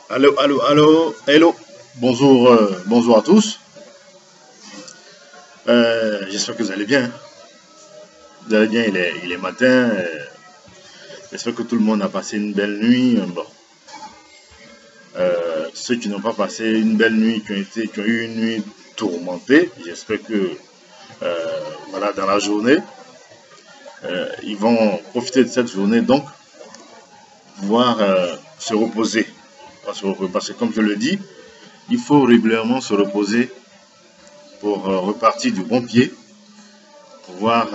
Allô, allô, allô, hello. Bonjour, bonjour à tous. J'espère que vous allez bien. Vous allez bien, il est matin. J'espère que tout le monde a passé une belle nuit. Bon, ceux qui n'ont pas passé une belle nuit, qui ont eu une nuit tourmentée, j'espère que voilà, dans la journée, ils vont profiter de cette journée, donc pouvoir se reposer. Parce que comme je le dis, il faut régulièrement se reposer pour repartir du bon pied, pouvoir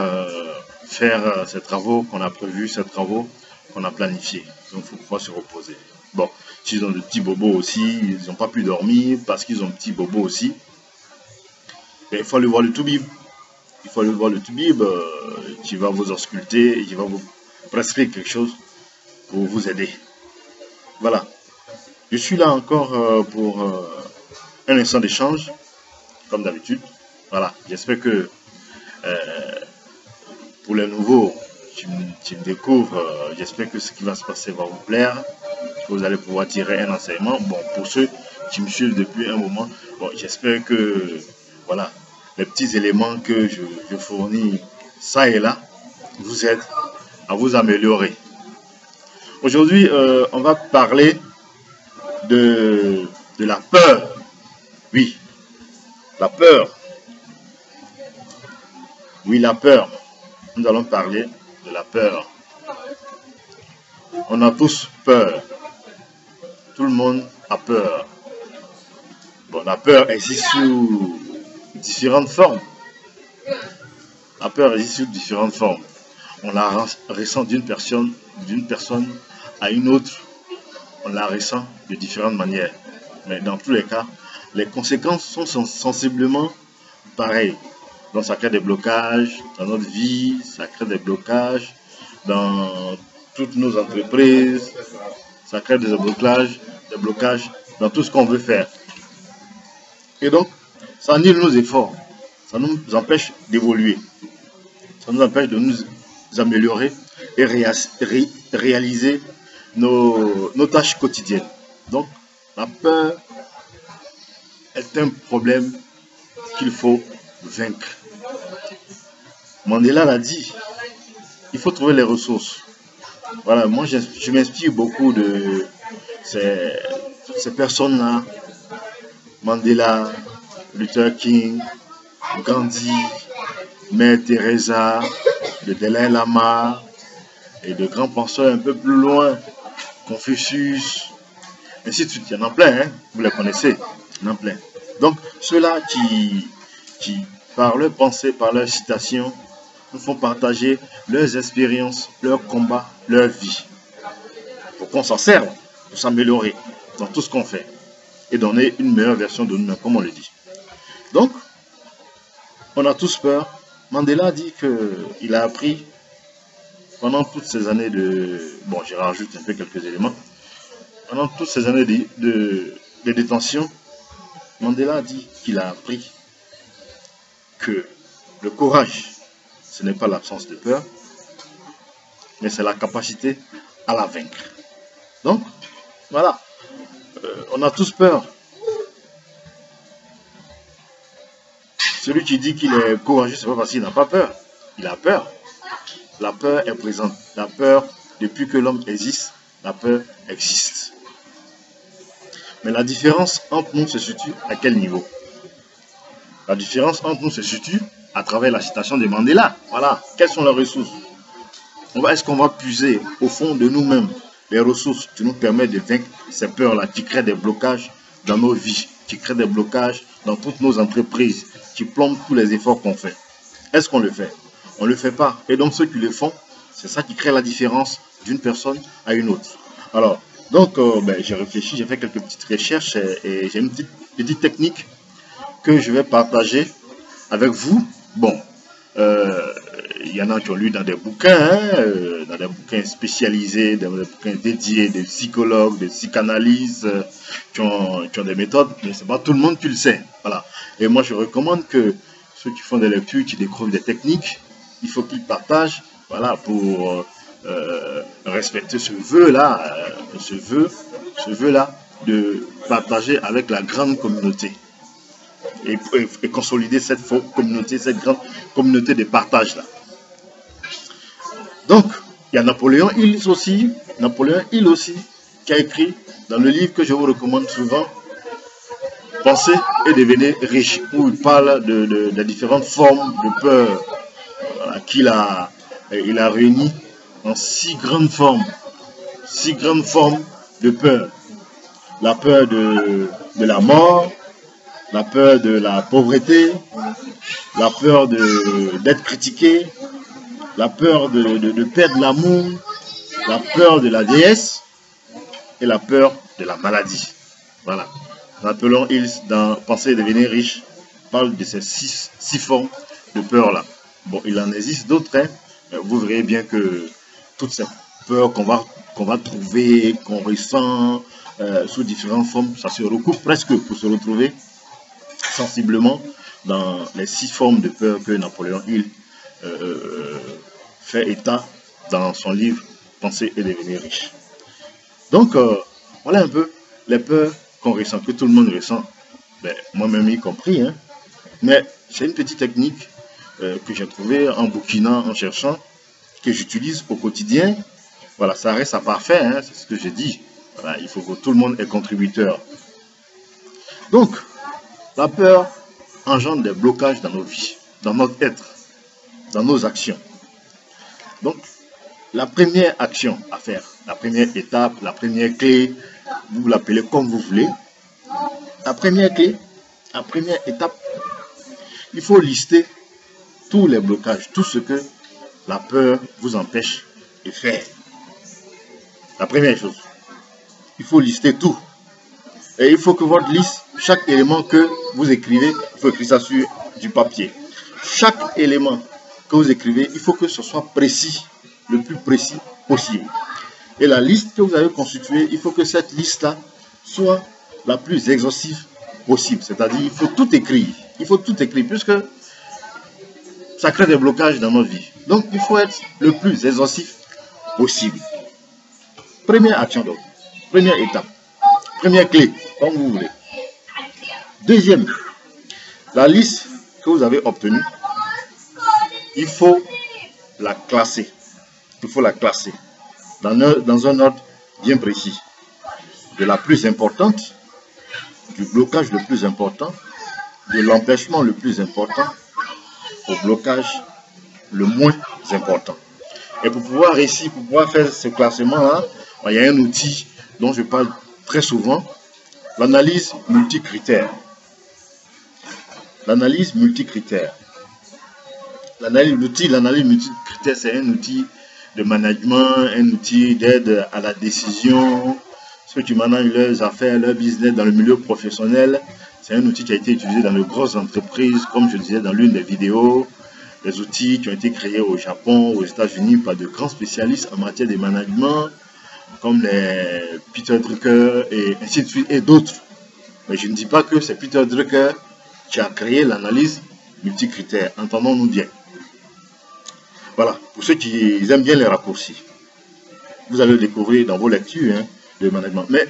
faire ces travaux qu'on a prévus, ces travaux qu'on a planifiés. Donc il faut pouvoir se reposer. Bon, s'ils ont de petits bobos aussi, ils n'ont pas pu dormir parce qu'ils ont de petits bobos aussi, et il faut aller voir le toubib. Il faut aller voir le toubib qui va vous ausculter et qui va vous prescrire quelque chose pour vous aider. Voilà. Je suis là encore pour un instant d'échange, comme d'habitude. Voilà. J'espère que pour les nouveaux qui me découvrent, j'espère que ce qui va se passer va vous plaire, que vous allez pouvoir tirer un enseignement. Bon, pour ceux qui me suivent depuis un moment, bon, j'espère que voilà, les petits éléments que je fournis ça et là vous aident à vous améliorer. Aujourd'hui, on va parler de la peur. Oui, la peur. Oui, la peur. Nous allons parler de la peur. On a tous peur. Tout le monde a peur. Bon, la peur existe sous différentes formes. La peur existe sous différentes formes. On la ressent d'une personne à une autre. On la ressent de différentes manières. Mais dans tous les cas, les conséquences sont sensiblement pareilles. Donc ça crée des blocages dans notre vie, ça crée des blocages dans toutes nos entreprises, ça crée des blocages dans tout ce qu'on veut faire. Et donc, ça annule nos efforts, ça nous empêche d'évoluer, ça nous empêche de nous améliorer et réaliser nos tâches quotidiennes. Donc, la peur est un problème qu'il faut vaincre. Mandela l'a dit, il faut trouver les ressources. Voilà, moi je m'inspire beaucoup de ces personnes-là, Mandela, Luther King, Gandhi, Mère Teresa, de Dalai Lama et de grands penseurs un peu plus loin, Confucius, ainsi de suite. Il y en a plein, hein? Vous les connaissez, il y en a plein. Donc ceux-là qui par leurs pensées, par leurs citations, nous font partager leurs expériences, leurs combats, leur vie. Pour qu'on s'en serve, pour s'améliorer dans tout ce qu'on fait et donner une meilleure version de nous-mêmes, comme on le dit. Donc, on a tous peur. Mandela dit qu'il a appris pendant toutes ces années de... Bon, je rajoute un peu quelques éléments. Pendant toutes ces années de détention, Mandela dit qu'il a appris que le courage, ce n'est pas l'absence de peur, mais c'est la capacité à la vaincre. Donc, voilà, on a tous peur. Celui qui dit qu'il est courageux, c'est pas parce qu'il n'a pas peur. Il a peur. La peur est présente. La peur, depuis que l'homme existe, la peur existe. Mais la différence entre nous se situe à quel niveau? La différence entre nous se situe à travers la citation de Mandela. Voilà, quelles sont les ressources? Est-ce qu'on va puiser au fond de nous-mêmes les ressources qui nous permettent de vaincre ces peurs-là, qui créent des blocages dans nos vies, qui créent des blocages dans toutes nos entreprises, qui plombent tous les efforts qu'on fait? Est-ce qu'on le fait? On ne le fait pas. Et donc ceux qui le font, c'est ça qui crée la différence d'une personne à une autre. Alors, donc j'ai réfléchi, j'ai fait quelques petites recherches et j'ai une petite technique que je vais partager avec vous. Bon, il y en a qui ont lu dans des bouquins, dans des bouquins spécialisés, dans des bouquins dédiés, des psychologues, des psychanalystes, qui ont des méthodes, mais c'est pas tout le monde qui le sait. Voilà. Et moi, je recommande que ceux qui font des lectures, qui découvrent des techniques, il faut qu'ils partagent, voilà, pour respecter ce vœu-là, ce vœu-là, de partager avec la grande communauté et consolider cette communauté, cette grande communauté de partage là. Donc, il y a Napoléon Hill aussi, qui a écrit dans le livre que je vous recommande souvent, Pensez et devenez riche, où il parle de différentes formes de peur qu'il a réunies en 6 grandes formes. 6 grandes formes de peur. La peur de la mort, la peur de la pauvreté, la peur d'être critiqué, la peur de perdre l'amour, la peur de la vieillesse et la peur de la maladie. Voilà. Napoléon Hill, dans Penser et devenir riche, parle de ces 6 formes de peur-là. Bon, il en existe d'autres, hein, mais vous verrez bien que toutes ces peurs qu'on va trouver, qu'on ressent sous différentes formes, ça se recoupe presque pour se retrouver sensiblement dans les 6 formes de peur que Napoléon Hill fait état dans son livre Penser et devenir riche. Donc, voilà un peu les peurs qu'on ressent, que tout le monde ressent, ben, moi-même y compris, hein. Mais c'est une petite technique que j'ai trouvée en bouquinant, en cherchant, que j'utilise au quotidien. Voilà, ça reste à parfait, hein, c'est ce que j'ai dit. Voilà, il faut que tout le monde est contributeur. Donc, la peur engendre des blocages dans nos vies, dans notre être, dans nos actions. Donc, la première action à faire, la première étape, la première clé, vous l'appelez comme vous voulez. La première clé, la première étape, il faut lister tous les blocages, tout ce que la peur vous empêche de faire. La première chose, il faut lister tout. Et il faut que votre liste, chaque élément que vous écrivez, il faut écrire ça sur du papier. Chaque élément que vous écrivez, il faut que ce soit précis, le plus précis possible. Et la liste que vous avez constituée, il faut que cette liste-là soit la plus exhaustive possible. C'est-à-dire, il faut tout écrire. Il faut tout écrire, puisque ça crée des blocages dans notre vie. Donc, il faut être le plus exhaustif possible. Première action, donc. Première étape. Première clé, comme vous voulez. Deuxième, la liste que vous avez obtenue, il faut la classer. Il faut la classer dans un ordre bien précis. De la plus importante, du blocage le plus important, de l'empêchement le plus important, au blocage le moins important. Et pour pouvoir réussir, pour pouvoir faire ce classement-là, il y a un outil dont je parle très souvent, l'analyse multicritère. L'analyse multicritère. L'analyse multicritère, c'est un outil de management, un outil d'aide à la décision. Ce que tu manages leurs affaires, leur business dans le milieu professionnel, c'est un outil qui a été utilisé dans de grosses entreprises, comme je disais dans l'une des vidéos. Des outils qui ont été créés au Japon, aux États-Unis par de grands spécialistes en matière de management, comme les Peter Drucker et ainsi de suite, et d'autres. Mais je ne dis pas que c'est Peter Drucker qui a créé l'analyse multicritère. Entendons-nous bien. Voilà, pour ceux qui aiment bien les raccourcis. Vous allez le découvrir dans vos lectures de management. Mais,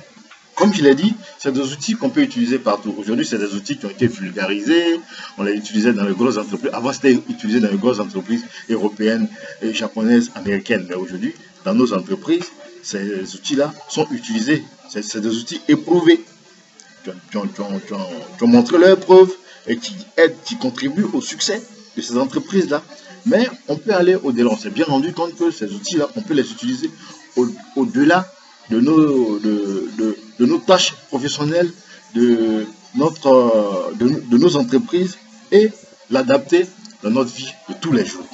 comme je l'ai dit, c'est des outils qu'on peut utiliser partout. Aujourd'hui, c'est des outils qui ont été vulgarisés. On les utilisait dans les grosses entreprises. Avant, c'était utilisé dans les grosses entreprises européennes, et japonaises, américaines. Mais aujourd'hui, dans nos entreprises, ces outils-là sont utilisés. C'est des outils éprouvés, qui ont montré leurs preuves et qui aident, qui contribuent au succès de ces entreprises-là. Mais on peut aller au-delà. On s'est bien rendu compte que ces outils-là, on peut les utiliser au-delà de nos tâches professionnelles, de nos entreprises, et l'adapter dans notre vie de tous les jours.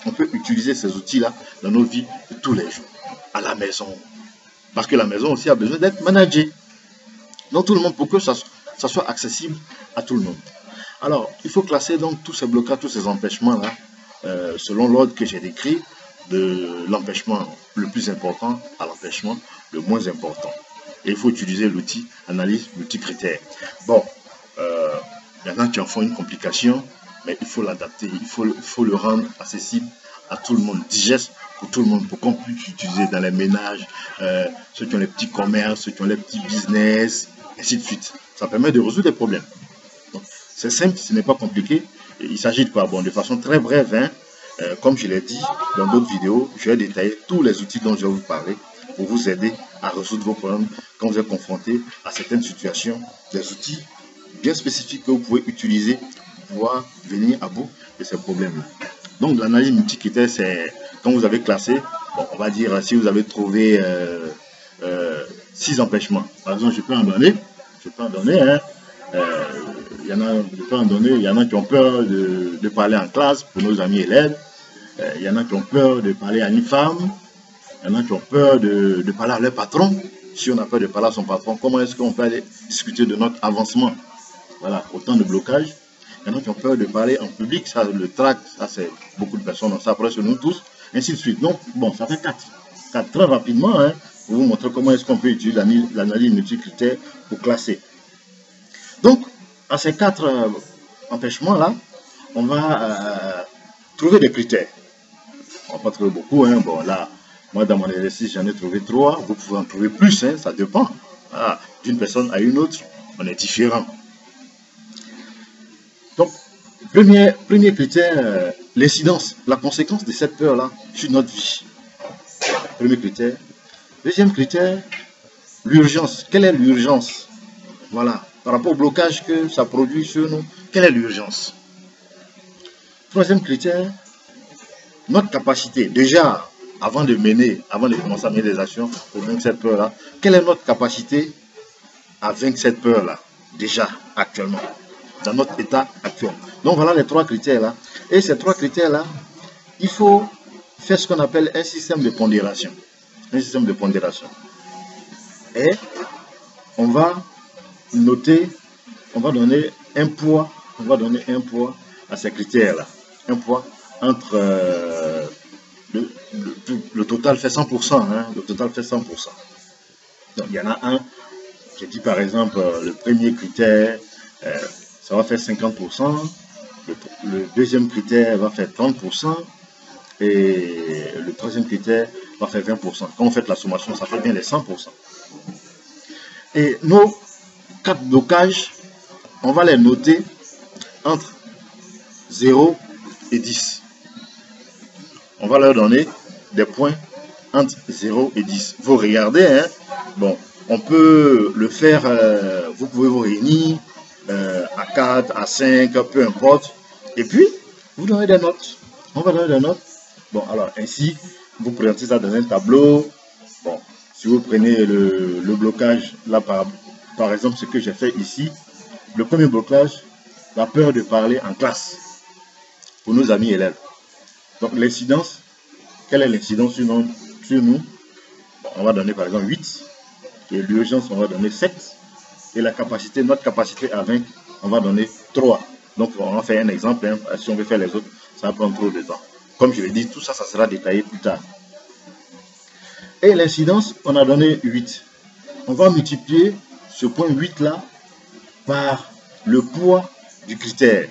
On peut utiliser ces outils-là dans nos vies de tous les jours, à la maison. Parce que la maison aussi a besoin d'être managée. Non, tout le monde, pour que ça soit accessible à tout le monde. Alors, il faut classer donc tous ces blocages, tous ces empêchements-là, selon l'ordre que j'ai décrit, de l'empêchement le plus important à l'empêchement le moins important. Et il faut utiliser l'outil analyse multicritère. Bon, il y en a qui en font une complication, mais il faut l'adapter, il faut le rendre accessible à tout le monde, digeste pour tout le monde, pour qu'on puisse l'utiliser dans les ménages, ceux qui ont les petits commerces, ceux qui ont les petits business, ainsi de suite. Ça permet de résoudre des problèmes. C'est simple, ce n'est pas compliqué. Il s'agit de quoi? Bon, de façon très brève, hein, comme je l'ai dit dans d'autres vidéos, je vais détailler tous les outils dont je vais vous parler pour vous aider à résoudre vos problèmes quand vous êtes confronté à certaines situations. Des outils bien spécifiques que vous pouvez utiliser pour pouvoir venir à bout de ces problèmes-là. Donc, l'analyse multicritère, c'est quand vous avez classé, bon, on va dire si vous avez trouvé 6 empêchements. Par exemple, je peux en donner, hein. Il y en a qui ont peur de parler en classe pour nos amis élèves. Il y en a qui ont peur de parler à une femme. Il y en a qui ont peur de parler à leur patron. Si on a peur de parler à son patron, comment est-ce qu'on peut aller discuter de notre avancement? Voilà, autant de blocages. Il y en a qui ont peur de parler en public. Ça, le tract, ça c'est beaucoup de personnes. Ça presque nous tous. Ainsi de suite. Donc, bon, ça fait 4. 4 très rapidement, hein, pour vous montrer comment est-ce qu'on peut utiliser l'analyse multicritère pour classer. Donc, à ces 4 empêchements-là, on va trouver des critères. On va pas trouver beaucoup, hein. Bon, là, moi, dans mon exercice, j'en ai trouvé 3. Vous pouvez en trouver plus, hein, ça dépend. Ah, d'une personne à une autre, on est différent. Donc, premier critère, l'incidence, la conséquence de cette peur-là sur notre vie. Premier critère. Deuxième critère, l'urgence. Quelle est l'urgence? Voilà. Par rapport au blocage que ça produit sur nous, quelle est l'urgence? Troisième critère, notre capacité. Déjà, avant de commencer à mener des actions pour vaincre cette peur-là, quelle est notre capacité à vaincre cette peur-là, déjà, actuellement, dans notre état actuel? Donc voilà les 3 critères-là. Et ces 3 critères-là, il faut faire ce qu'on appelle un système de pondération. Un système de pondération. Et on va noter, on va donner un poids à ces critères-là. Un poids entre le total fait 100%, hein, le total fait 100%. Donc il y en a un, j'ai dit par exemple, le premier critère, ça va faire 50%, le deuxième critère va faire 30%, et le troisième critère va faire 20%. Quand on fait la sommation, ça fait bien les 100%. Et nos 4 blocages, on va les noter entre 0 et 10. On va leur donner des points entre 0 et 10. Vous regardez, hein, bon, on peut le faire, vous pouvez vous réunir à 4, à 5, peu importe, et puis vous donnez des notes. On va donner des notes. Bon, alors ainsi, vous présentez ça dans un tableau. Bon, si vous prenez le blocage, là par exemple, ce que j'ai fait ici, le premier blocage, la peur de parler en classe pour nos amis élèves. Donc l'incidence, quelle est l'incidence sur nous? Bon, on va donner par exemple 8, et l'urgence, on va donner 7, et la capacité, notre capacité à vaincre, on va donner 3. Donc on va faire un exemple, hein. Si on veut faire les autres, ça va prendre trop de temps. Comme je l'ai dit, tout ça, ça sera détaillé plus tard. Et l'incidence, on a donné 8. On va multiplier ce point 8 là par le poids du critère.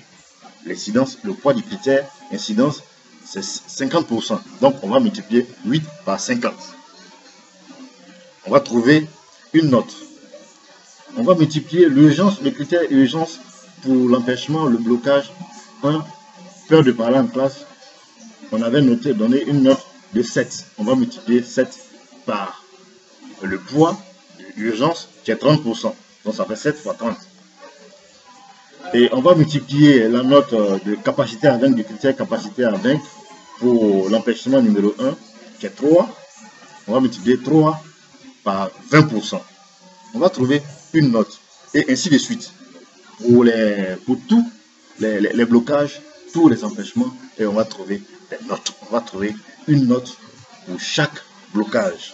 L'incidence, le poids du critère, incidence, c'est 50%. Donc on va multiplier 8 par 50. On va trouver une note. On va multiplier l'urgence, le critère urgence pour l'empêchement, le blocage 1, peur de parler en classe. On avait donné une note de 7. On va multiplier 7 par le poids de l'urgence qui est 30%. Donc ça fait 7 fois 30. Et on va multiplier la note de capacité à vaincre, du critère capacité à vaincre pour l'empêchement numéro 1 qui est 3. On va multiplier 3 par 20%. On va trouver une note. Et ainsi de suite. Pour tous les blocages, tous les empêchements, et on va trouver des notes. On va trouver une note pour chaque blocage.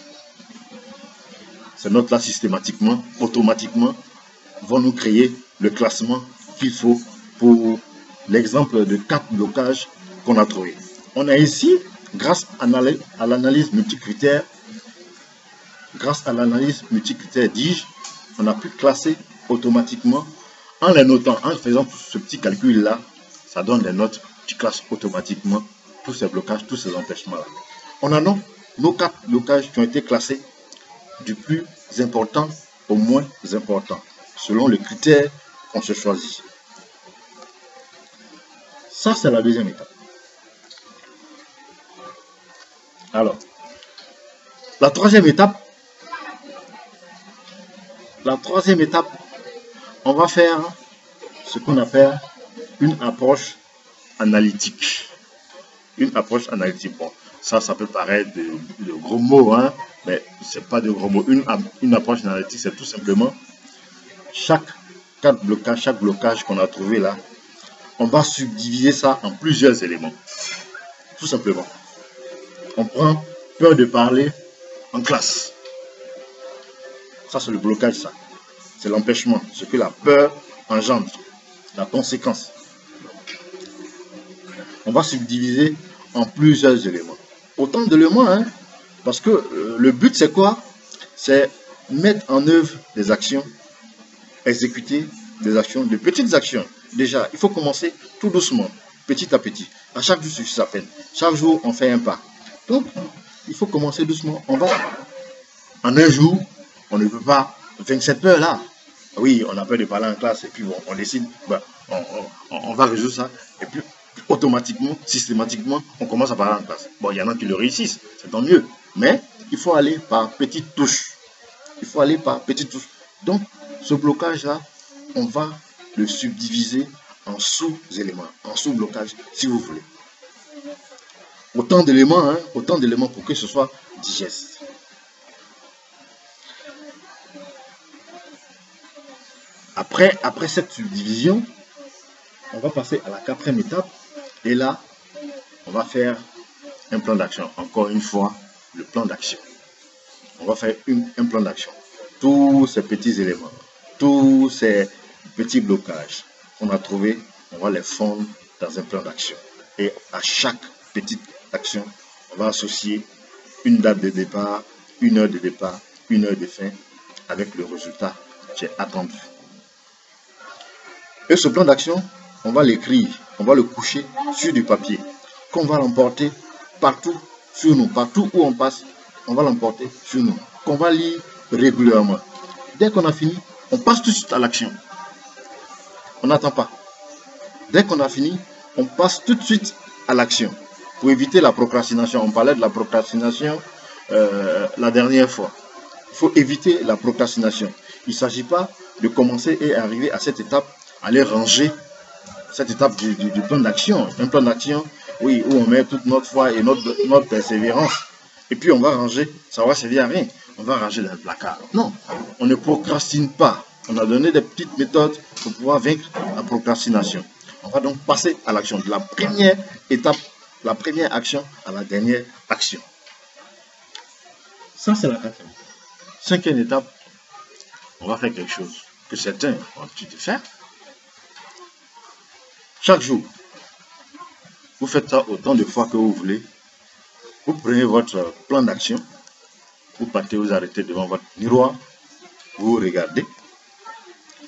Ces notes-là, systématiquement, automatiquement, vont nous créer le classement qu'il faut pour l'exemple de 4 blocages qu'on a trouvé. On a ici, grâce à l'analyse multicritère, dis-je, on a pu classer automatiquement en les notant, en faisant ce petit calcul-là, ça donne les notes qui classent automatiquement tous ces blocages, tous ces empêchements-là. On a nos 4 blocages qui ont été classés du plus important au moins important, selon le critère qu'on se choisit. Ça, c'est la deuxième étape. Alors, la troisième étape, on va faire ce qu'on appelle une approche analytique. Une approche analytique. Bon, ça peut paraître de gros mots, hein, mais c'est pas de gros mots. Une approche analytique, c'est tout simplement chaque blocage qu'on a trouvé là, on va subdiviser ça en plusieurs éléments. Tout simplement. On prend peur de parler en classe. Ça, c'est le blocage, ça. C'est l'empêchement, ce que la peur engendre, la conséquence. On va subdiviser en plusieurs éléments. Autant d'éléments, hein, parce que le but, c'est quoi? C'est mettre en œuvre des actions, exécuter des actions, de petites actions. Déjà, il faut commencer tout doucement, petit à petit. À chaque jour suffit sa peine. Chaque jour, on fait un pas. Donc, il faut commencer doucement. On va, en un jour, on ne peut pas vaincre cette peur-là. Oui, on a peur de parler en classe et puis bon, on décide, ben, on va résoudre ça. Et puis, automatiquement, systématiquement, on commence à parler en classe. Bon, il y en a qui le réussissent, c'est tant mieux. Mais il faut aller par petites touches. Il faut aller par petites touches. Donc, ce blocage-là, on va le subdiviser en sous-éléments, en sous-blocage, si vous voulez. Autant d'éléments, hein, autant d'éléments pour que ce soit digeste. Après cette subdivision, on va passer à la quatrième étape. Et là, on va faire un plan d'action. Encore une fois, le plan d'action. On va faire un plan d'action. Tous ces petits éléments, tous ces petits blocages qu'on a trouvés, on va les fondre dans un plan d'action. Et à chaque petite action, on va associer une date de départ, une heure de départ, une heure de fin, avec le résultat qui est attendu. Et ce plan d'action, on va l'écrire, on va le coucher sur du papier, qu'on va l'emporter partout sur nous, partout où on passe, on va l'emporter sur nous, qu'on va lire régulièrement. Dès qu'on a fini, on passe tout de suite à l'action. On n'attend pas. Dès qu'on a fini, on passe tout de suite à l'action. Pour éviter la procrastination, on parlait de la procrastination la dernière fois. Il faut éviter la procrastination. Il ne s'agit pas de commencer et arriver à cette étape, aller ranger cette étape du plan d'action. Un plan d'action, oui, où on met toute notre foi et notre persévérance. Et puis on va ranger, ça va servir à rien. On va ranger dans le placard. Non, on ne procrastine pas. On a donné des petites méthodes pour pouvoir vaincre la procrastination. On va donc passer à l'action. De la première étape, la première action à la dernière action. Ça, c'est la quatrième. Cinquième étape, on va faire quelque chose que certains ont l'habitude de faire. Chaque jour, vous faites ça autant de fois que vous voulez. Vous prenez votre plan d'action, vous partez, vous arrêtez devant votre miroir, vous regardez,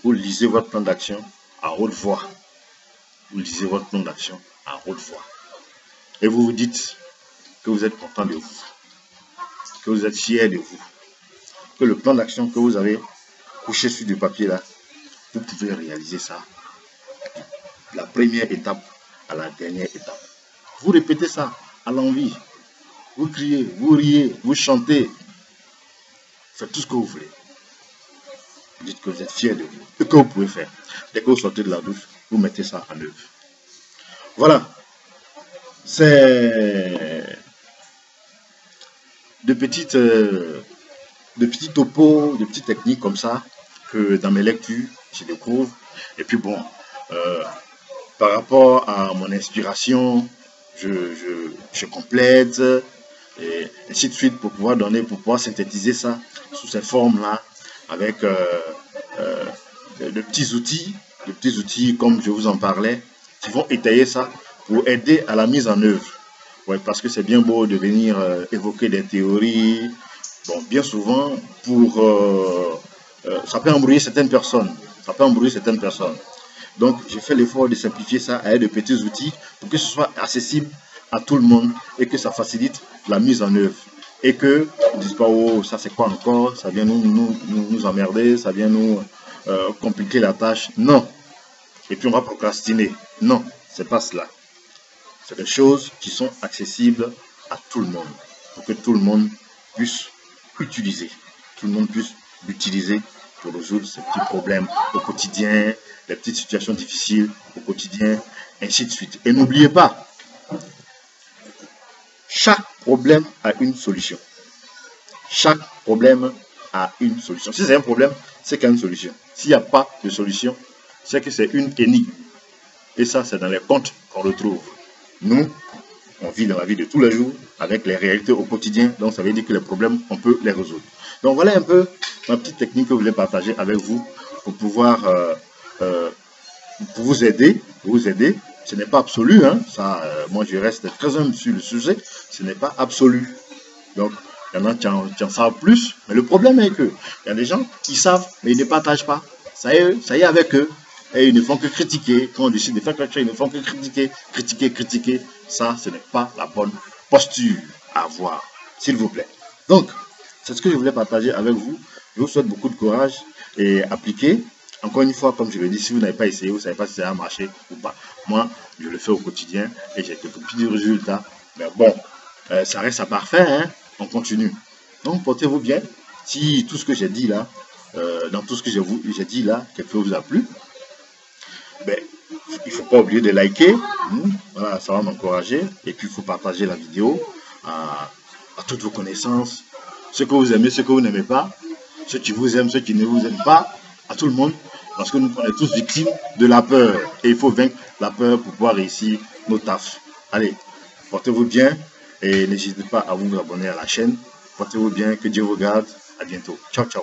vous lisez votre plan d'action à haute voix. Vous lisez votre plan d'action à haute voix. Et vous vous dites que vous êtes content de vous, que vous êtes fier de vous, que le plan d'action que vous avez couché sur du papier là, vous pouvez réaliser ça. La première étape à la dernière étape. Vous répétez ça à l'envie. Vous criez, vous riez, vous chantez. Faites tout ce que vous voulez. Vous dites que vous êtes fier de vous. Et que vous pouvez faire. Dès que vous sortez de la douche, vous mettez ça en œuvre. Voilà. C'est de petits topos, de petites techniques comme ça que dans mes lectures, je découvre. Et puis bon, par rapport à mon inspiration, je complète, et ainsi de suite, pour pouvoir synthétiser ça sous ces formes-là, avec de petits outils comme je vous en parlais, qui vont étayer ça pour aider à la mise en œuvre. Ouais, parce que c'est bien beau de venir évoquer des théories. Bon, bien souvent, ça peut embrouiller certaines personnes. Donc, j'ai fait l'effort de simplifier ça avec de petits outils pour que ce soit accessible à tout le monde et que ça facilite la mise en œuvre. Et que ne disent pas, oh, ça c'est quoi encore, ça vient nous emmerder, ça vient nous compliquer la tâche. Non. Et puis on va procrastiner. Non, c'est pas cela. C'est des choses qui sont accessibles à tout le monde. Pour que tout le monde puisse utiliser. Tout le monde puisse l'utiliser pour résoudre ces petits problèmes au quotidien, les petites situations difficiles au quotidien, ainsi de suite. Et n'oubliez pas, chaque problème a une solution. Chaque problème a une solution. Si c'est un problème, c'est qu'il y a une solution. S'il n'y a pas de solution, c'est que c'est une énigme. Et ça, c'est dans les contes qu'on le trouve. Nous, on vit dans la vie de tous les jours avec les réalités au quotidien. Donc, ça veut dire que les problèmes, on peut les résoudre. Donc, voilà un peu ma petite technique que je voulais partager avec vous pour pouvoir pour vous aider. Ce n'est pas absolu. Hein. Ça, moi, je reste très humble sur le sujet. Ce n'est pas absolu. Donc, il y en a qui en savent plus. Mais le problème est que il y a des gens qui savent, mais ils ne partagent pas. Ça y est avec eux. Et ils ne font que critiquer. Quand on décide de faire quelque chose, ils ne font que critiquer. Ça, ce n'est pas la bonne posture à avoir, s'il vous plaît. Donc, c'est ce que je voulais partager avec vous. Je vous souhaite beaucoup de courage et appliquez. Encore une fois, comme je l'ai dit, si vous n'avez pas essayé, vous ne savez pas si ça va marcher ou pas. Moi, je le fais au quotidien et j'ai quelques petits résultats. Mais bon, ça reste à parfait, hein. On continue. Donc, portez-vous bien. Si tout ce que j'ai dit là, dans tout ce que j'ai dit là, quelque chose vous a plu, ben, il ne faut pas oublier de liker. Voilà, ça va m'encourager. Et puis, il faut partager la vidéo à toutes vos connaissances. Ce que vous aimez, ce que vous n'aimez pas. Ceux qui vous aiment, ceux qui ne vous aiment pas. À tout le monde. Parce que nous sommes tous victimes de la peur. Et il faut vaincre la peur pour pouvoir réussir nos tâches. Allez, portez-vous bien. Et n'hésitez pas à vous abonner à la chaîne. Portez-vous bien. Que Dieu vous garde. À bientôt. Ciao, ciao.